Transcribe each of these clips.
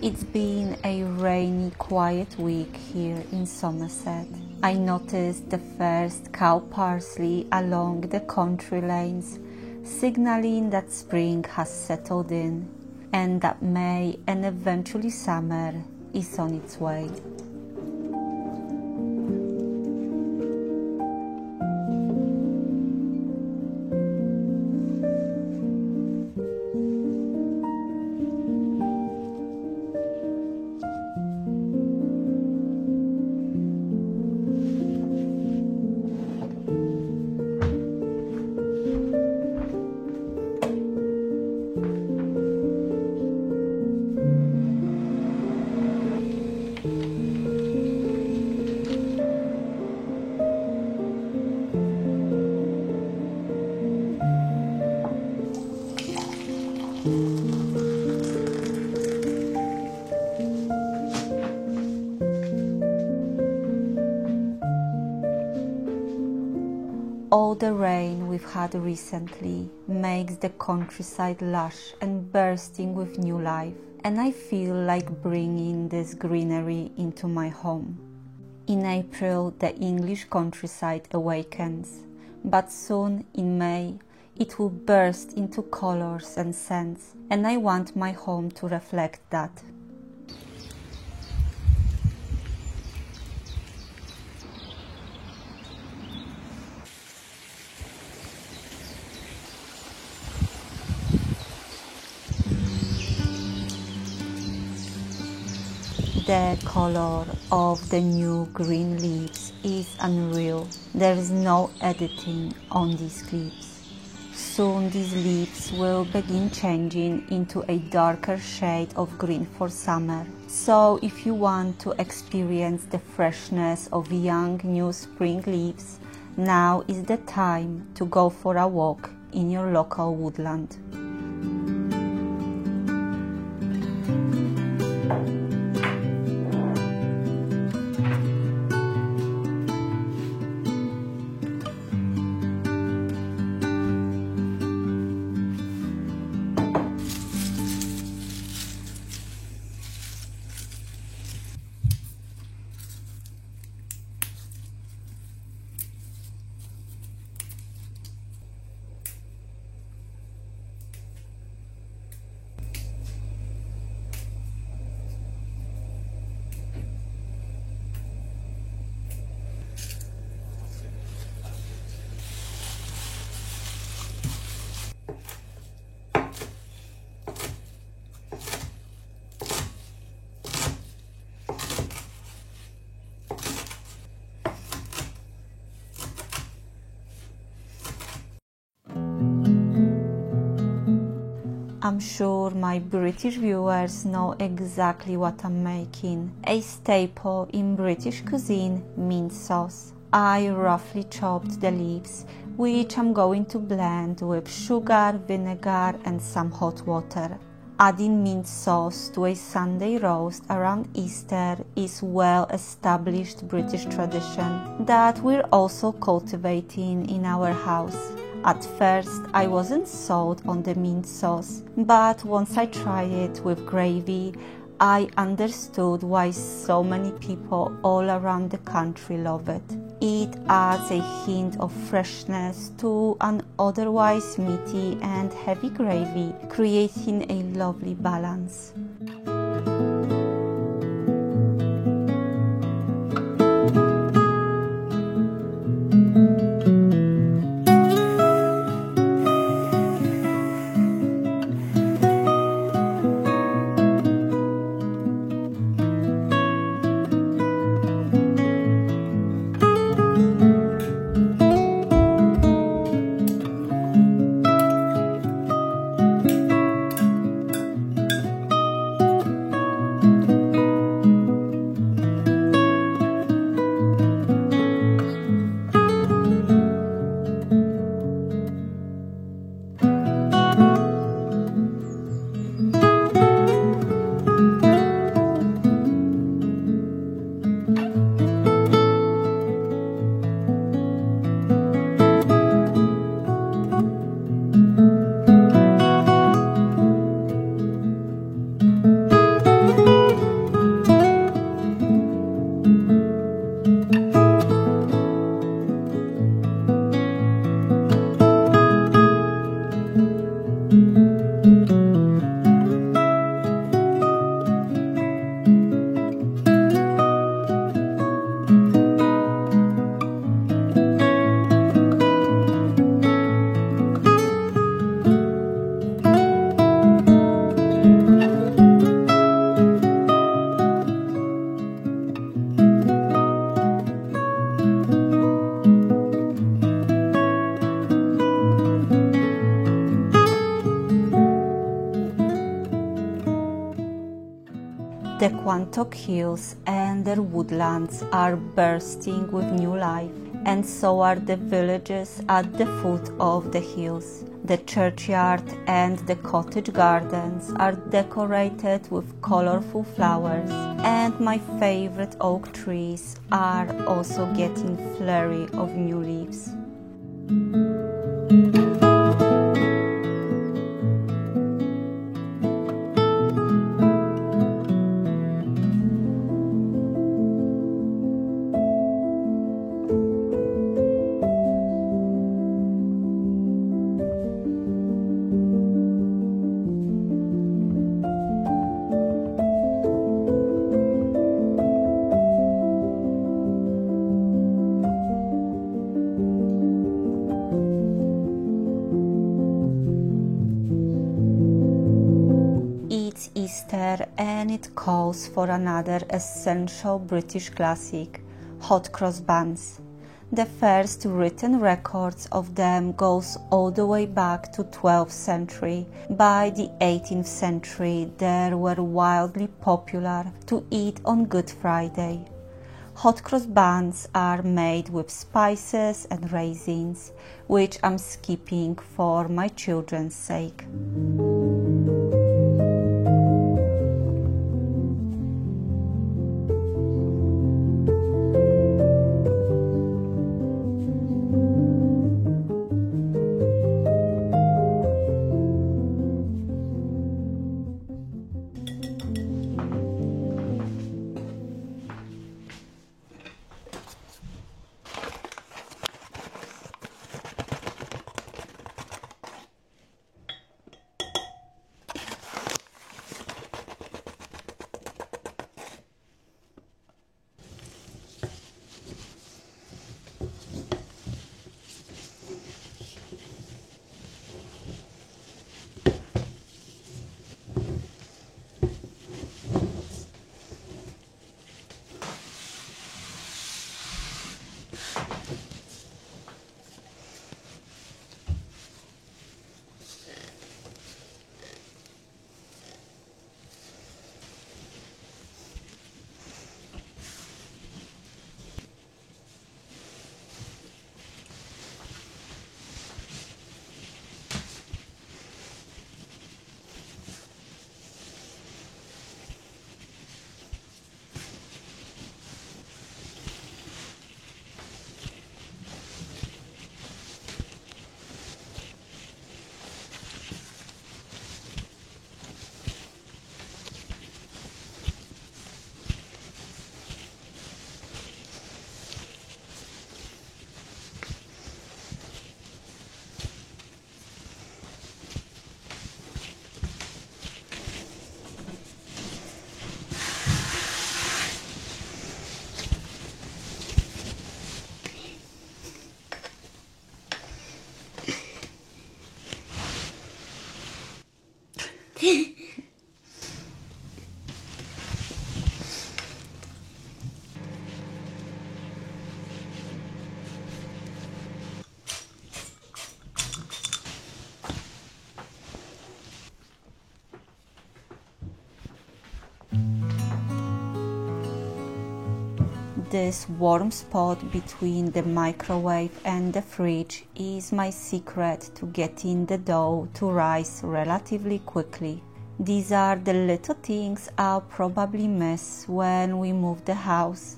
It's been a rainy, quiet week here in Somerset. I noticed the first cow parsley along the country lanes, signaling that spring has settled in and that May and eventually summer is on its way. All the rain we've had recently makes the countryside lush and bursting with new life, and I feel like bringing this greenery into my home. In April, the English countryside awakens, but soon in May, it will burst into colors and scents, and I want my home to reflect that. The color of the new green leaves is unreal. There is no editing on these leaves. Soon these leaves will begin changing into a darker shade of green for summer. So if you want to experience the freshness of young new spring leaves, now is the time to go for a walk in your local woodland. I'm sure my British viewers know exactly what I'm making. A staple in British cuisine, mint sauce. I roughly chopped the leaves, which I'm going to blend with sugar, vinegar and some hot water. Adding mint sauce to a Sunday roast around Easter is well-established British tradition that we're also cultivating in our house. At first, I wasn't sold on the mint sauce, but once I tried it with gravy, I understood why so many people all around the country love it. It adds a hint of freshness to an otherwise meaty and heavy gravy, creating a lovely balance. The Quantock Hills and their woodlands are bursting with new life, and so are the villages at the foot of the hills. The churchyard and the cottage gardens are decorated with colorful flowers, and my favorite oak trees are also getting flurry of new leaves. It's Easter and it calls for another essential British classic, hot cross buns. The first written records of them goes all the way back to 12th century. By the 18th century they were wildly popular to eat on Good Friday. Hot cross buns are made with spices and raisins, which I'm skipping for my children's sake. This warm spot between the microwave and the fridge is my secret to getting the dough to rise relatively quickly. These are the little things I'll probably miss when we move the house,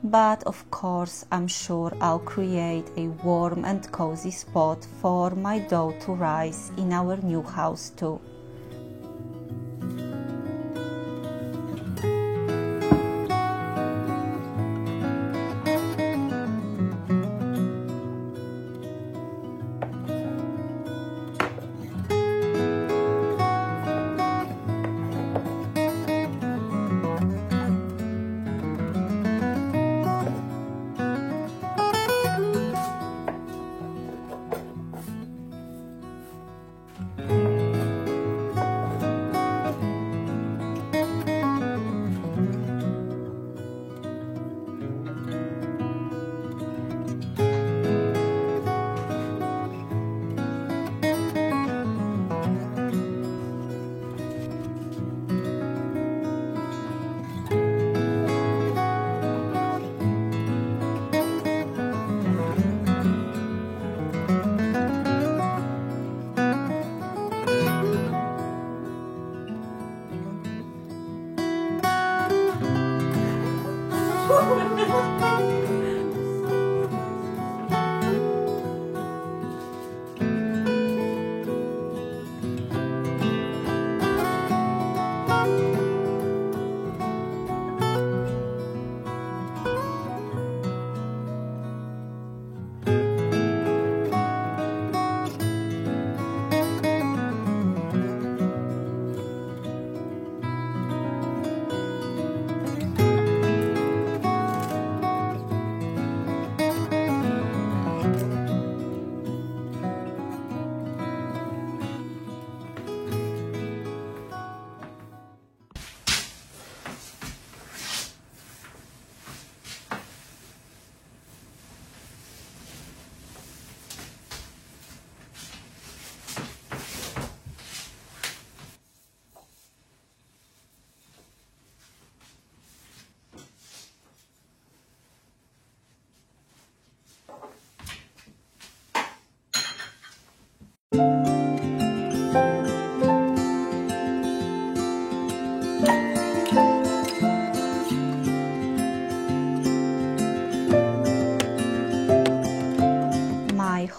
but of course I'm sure I'll create a warm and cozy spot for my dough to rise in our new house too.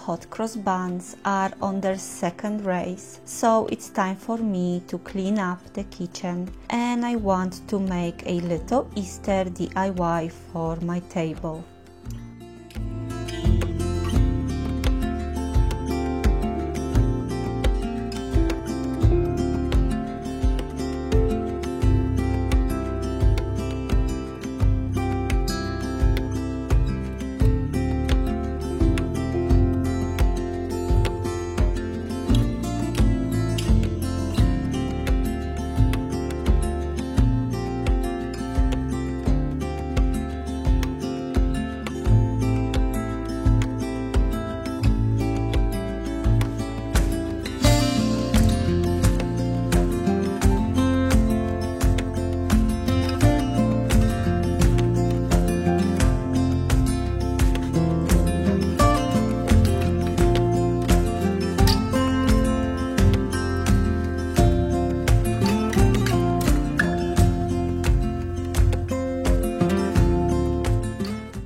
Hot cross buns are on their second race, so it's time for me to clean up the kitchen, and I want to make a little Easter DIY for my table.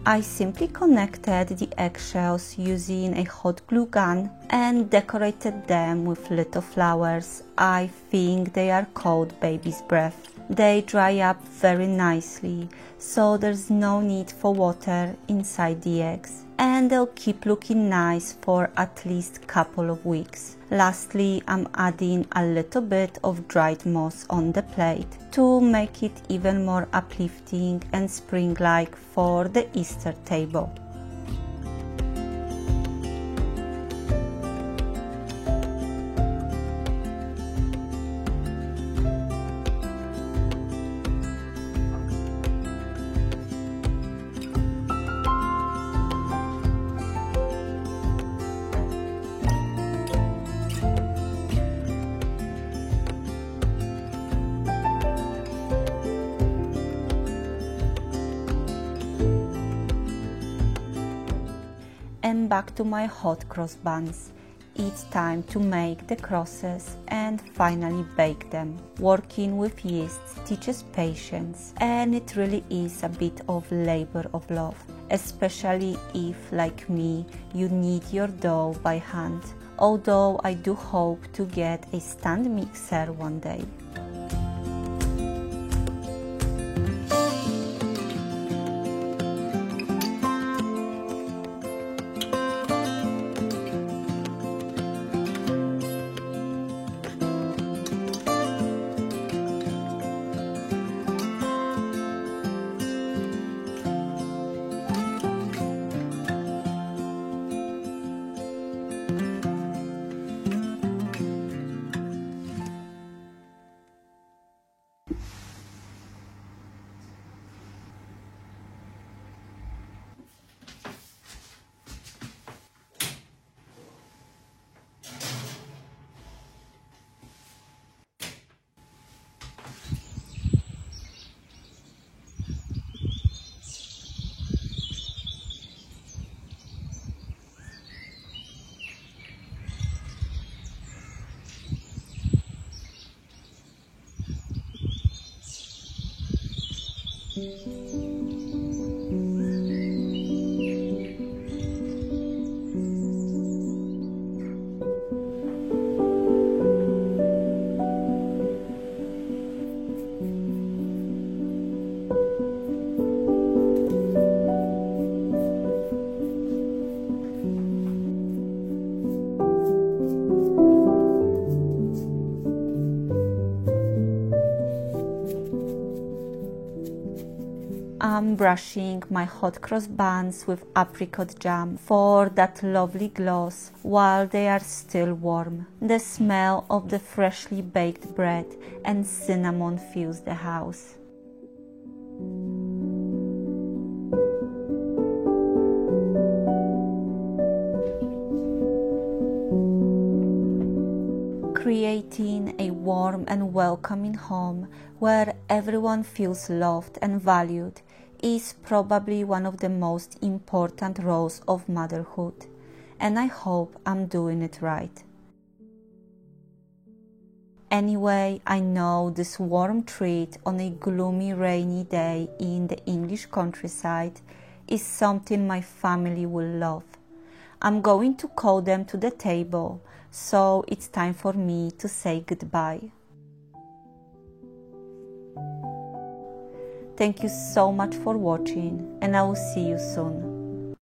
I simply connected the eggshells using a hot glue gun and decorated them with little flowers. I think they are called baby's breath. They dry up very nicely, so there's no need for water inside the eggs, and they'll keep looking nice for at least a couple of weeks. Lastly, I'm adding a little bit of dried moss on the plate to make it even more uplifting and spring-like for the Easter table. back to my hot cross buns. It's time to make the crosses and finally bake them. Working with yeast teaches patience, and it really is a bit of labor of love, especially if, like me, you knead your dough by hand. Although I do hope to get a stand mixer one day. I'm brushing my hot cross buns with apricot jam for that lovely gloss while they are still warm. The smell of the freshly baked bread and cinnamon fills the house. Creating a warm and welcoming home where everyone feels loved and valued is probably one of the most important roles of motherhood, and I hope I'm doing it right. Anyway, I know this warm treat on a gloomy rainy day in the English countryside is something my family will love. I'm going to call them to the table, so it's time for me to say goodbye. Thank you so much for watching, and I will see you soon.